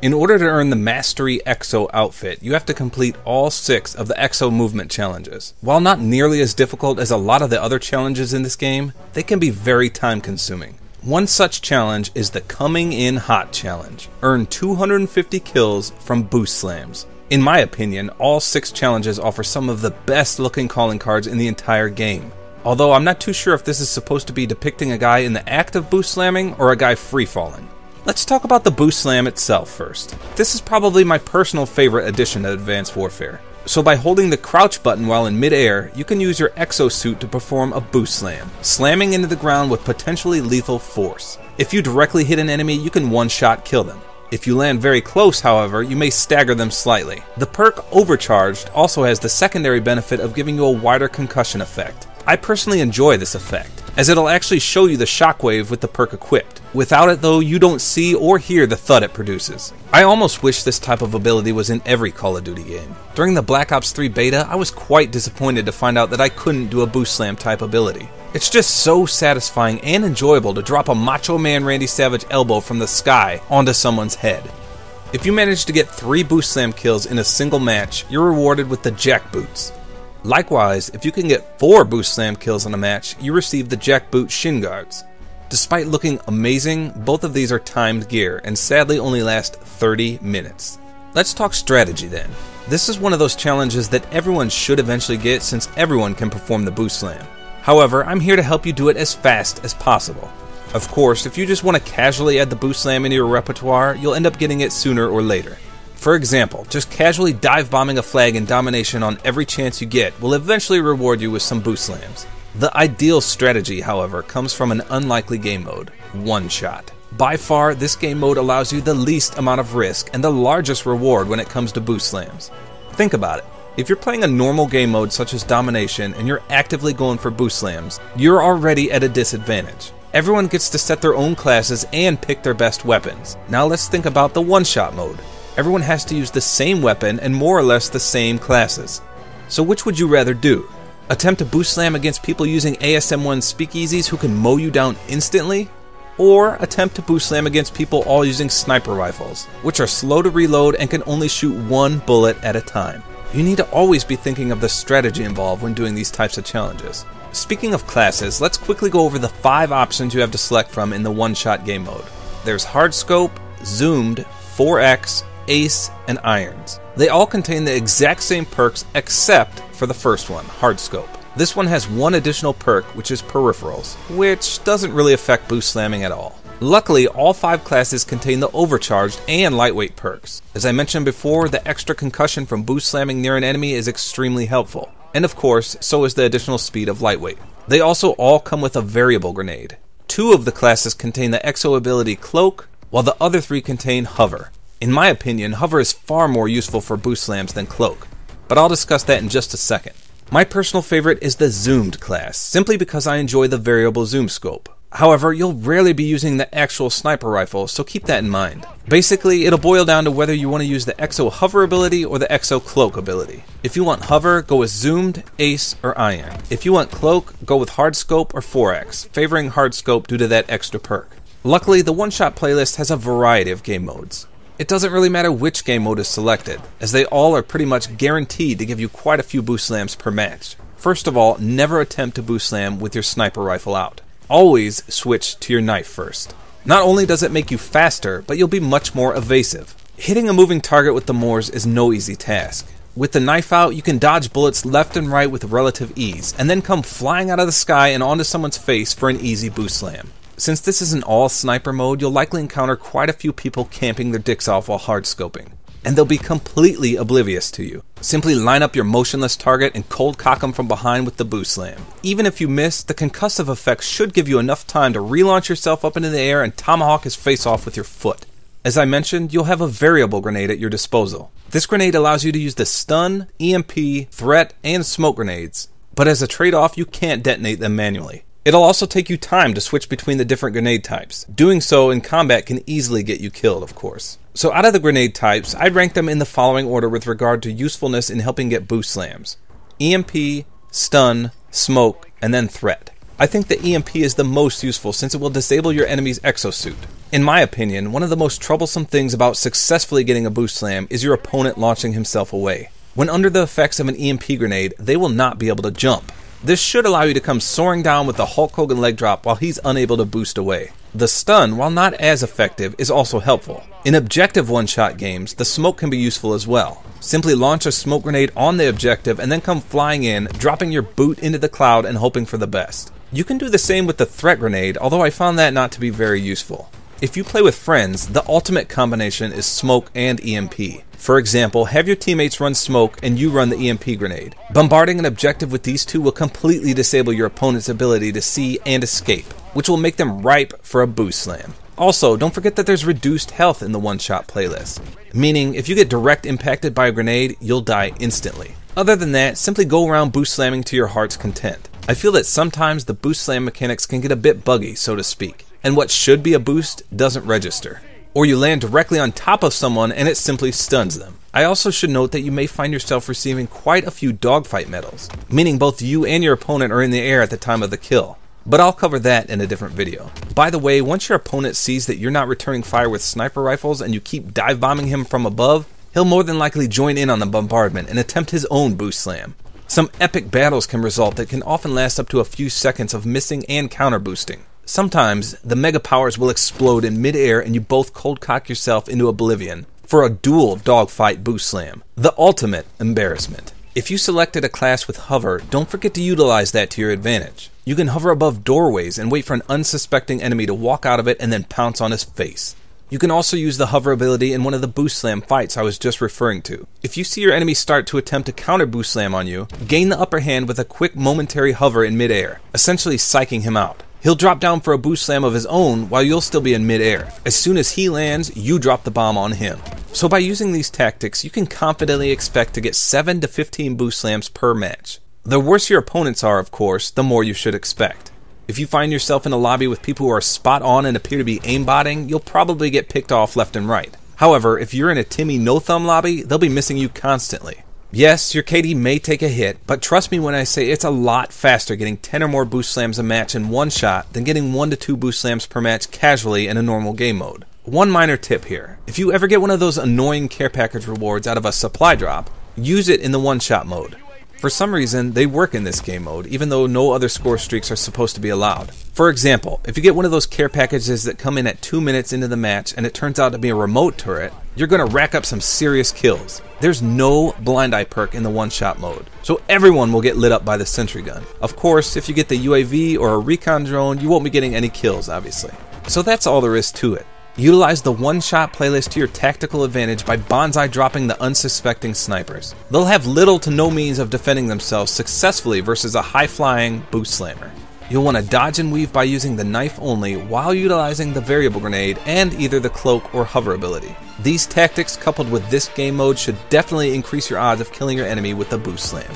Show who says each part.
Speaker 1: In order to earn the Mastery Exo outfit, you have to complete all 6 of the Exo Movement challenges. While not nearly as difficult as a lot of the other challenges in this game, they can be very time consuming. One such challenge is the Coming In Hot challenge. Earn 250 kills from boost slams. In my opinion, all 6 challenges offer some of the best looking calling cards in the entire game. Although I'm not too sure if this is supposed to be depicting a guy in the act of boost slamming or a guy free falling. Let's talk about the boost slam itself first. This is probably my personal favorite addition to Advanced Warfare. So by holding the crouch button while in mid-air, you can use your Exo Suit to perform a boost slam, slamming into the ground with potentially lethal force. If you directly hit an enemy, you can one-shot kill them. If you land very close, however, you may stagger them slightly. The perk Overcharged also has the secondary benefit of giving you a wider concussion effect. I personally enjoy this effect, as it'll actually show you the shockwave with the perk equipped. Without it though, you don't see or hear the thud it produces. I almost wish this type of ability was in every Call of Duty game. During the Black Ops 3 beta, I was quite disappointed to find out that I couldn't do a boost slam type ability. It's just so satisfying and enjoyable to drop a Macho Man Randy Savage elbow from the sky onto someone's head. If you manage to get 3 boost slam kills in a single match, you're rewarded with the Jack Boots. Likewise, if you can get 4 boost slam kills in a match, you receive the Jackboot Shin Guards. Despite looking amazing, both of these are timed gear and sadly only last 30 minutes. Let's talk strategy then. This is one of those challenges that everyone should eventually get since everyone can perform the boost slam. However, I'm here to help you do it as fast as possible. Of course, if you just want to casually add the boost slam into your repertoire, you'll end up getting it sooner or later. For example, just casually dive bombing a flag in domination on every chance you get will eventually reward you with some boost slams. The ideal strategy, however, comes from an unlikely game mode, One Shot. By far, this game mode allows you the least amount of risk and the largest reward when it comes to boost slams. Think about it. If you're playing a normal game mode such as domination and you're actively going for boost slams, you're already at a disadvantage. Everyone gets to set their own classes and pick their best weapons. Now let's think about the One Shot mode. Everyone has to use the same weapon and more or less the same classes. So which would you rather do? Attempt to boost slam against people using ASM-1 speakeasies who can mow you down instantly? Or attempt to boost slam against people all using sniper rifles, which are slow to reload and can only shoot 1 bullet at a time. You need to always be thinking of the strategy involved when doing these types of challenges. Speaking of classes, let's quickly go over the 5 options you have to select from in the one-shot game mode. There's Hard Scope, Zoomed, 4X, Ace, and Irons. They all contain the exact same perks except for the first one, Hard Scope. This one has one additional perk, which is Peripherals, which doesn't really affect boost slamming at all. Luckily, all 5 classes contain the Overcharged and Lightweight perks. As I mentioned before, the extra concussion from boost slamming near an enemy is extremely helpful. And of course, so is the additional speed of Lightweight. They also all come with a variable grenade. 2 of the classes contain the Exo ability Cloak, while the other 3 contain Hover. In my opinion, Hover is far more useful for boost slams than Cloak, but I'll discuss that in just a second. My personal favorite is the Zoomed class, simply because I enjoy the variable zoom scope. However, you'll rarely be using the actual sniper rifle, so keep that in mind. Basically, it'll boil down to whether you want to use the Exo Hover ability or the Exo Cloak ability. If you want Hover, go with Zoomed, Ace, or Iron. If you want Cloak, go with Hard Scope or 4X, favoring Hard Scope due to that extra perk. Luckily, the one-shot playlist has a variety of game modes. It doesn't really matter which game mode is selected, as they all are pretty much guaranteed to give you quite a few boost slams per match. First of all, never attempt to boost slam with your sniper rifle out. Always switch to your knife first. Not only does it make you faster, but you'll be much more evasive. Hitting a moving target with the MAAWS is no easy task. With the knife out, you can dodge bullets left and right with relative ease, and then come flying out of the sky and onto someone's face for an easy boost slam. Since this is an all-sniper mode, you'll likely encounter quite a few people camping their dicks off while hard-scoping. And they'll be completely oblivious to you. Simply line up your motionless target and cold cock them from behind with the boost slam. Even if you miss, the concussive effect should give you enough time to relaunch yourself up into the air and tomahawk his face off with your foot. As I mentioned, you'll have a variable grenade at your disposal. This grenade allows you to use the stun, EMP, threat, and smoke grenades. But as a trade-off, you can't detonate them manually. It'll also take you time to switch between the different grenade types. Doing so in combat can easily get you killed, of course. So out of the grenade types, I'd rank them in the following order with regard to usefulness in helping get boost slams. EMP, stun, smoke, and then threat. I think the EMP is the most useful since it will disable your enemy's exosuit. In my opinion, one of the most troublesome things about successfully getting a boost slam is your opponent launching himself away. When under the effects of an EMP grenade, they will not be able to jump. This should allow you to come soaring down with the Hulk Hogan leg drop while he's unable to boost away. The stun, while not as effective, is also helpful. In objective one-shot games, the smoke can be useful as well. Simply launch a smoke grenade on the objective and then come flying in, dropping your boot into the cloud and hoping for the best. You can do the same with the threat grenade, although I found that not to be very useful. If you play with friends, the ultimate combination is smoke and EMP. For example, have your teammates run smoke and you run the EMP grenade. Bombarding an objective with these two will completely disable your opponent's ability to see and escape, which will make them ripe for a boost slam. Also, don't forget that there's reduced health in the one-shot playlist, meaning if you get direct impacted by a grenade, you'll die instantly. Other than that, simply go around boost slamming to your heart's content. I feel that sometimes the boost slam mechanics can get a bit buggy, so to speak, and what should be a boost doesn't register. Or you land directly on top of someone and it simply stuns them. I also should note that you may find yourself receiving quite a few dogfight medals, meaning both you and your opponent are in the air at the time of the kill. But I'll cover that in a different video. By the way, once your opponent sees that you're not returning fire with sniper rifles and you keep dive bombing him from above, he'll more than likely join in on the bombardment and attempt his own boost slam. Some epic battles can result that can often last up to a few seconds of missing and counter boosting. Sometimes, the mega powers will explode in mid-air and you both cold cock yourself into oblivion for a dual dogfight boost slam. The ultimate embarrassment. If you selected a class with hover, don't forget to utilize that to your advantage. You can hover above doorways and wait for an unsuspecting enemy to walk out of it and then pounce on his face. You can also use the hover ability in one of the boost slam fights I was just referring to. If you see your enemy start to attempt to counter boost slam on you, gain the upper hand with a quick momentary hover in mid-air, essentially psyching him out. He'll drop down for a boost slam of his own while you'll still be in mid-air. As soon as he lands, you drop the bomb on him. So by using these tactics, you can confidently expect to get 7 to 15 boost slams per match. The worse your opponents are, of course, the more you should expect. If you find yourself in a lobby with people who are spot on and appear to be aimbotting, you'll probably get picked off left and right. However, if you're in a Timmy no-thumb lobby, they'll be missing you constantly. Yes, your KD may take a hit, but trust me when I say it's a lot faster getting 10 or more boost slams a match in one shot than getting 1 to 2 boost slams per match casually in a normal game mode. One minor tip here, if you ever get one of those annoying care package rewards out of a supply drop, use it in the one-shot mode. For some reason, they work in this game mode, even though no other score streaks are supposed to be allowed. For example, if you get one of those care packages that come in at 2 minutes into the match and it turns out to be a remote turret, you're going to rack up some serious kills. There's no blind eye perk in the one-shot mode, so everyone will get lit up by the sentry gun. Of course, if you get the UAV or a recon drone, you won't be getting any kills, obviously. So that's all there is to it. Utilize the one-shot playlist to your tactical advantage by bonsai dropping the unsuspecting snipers. They'll have little to no means of defending themselves successfully versus a high-flying boost slammer. You'll want to dodge and weave by using the knife only while utilizing the variable grenade and either the cloak or hover ability. These tactics coupled with this game mode should definitely increase your odds of killing your enemy with the boost slam.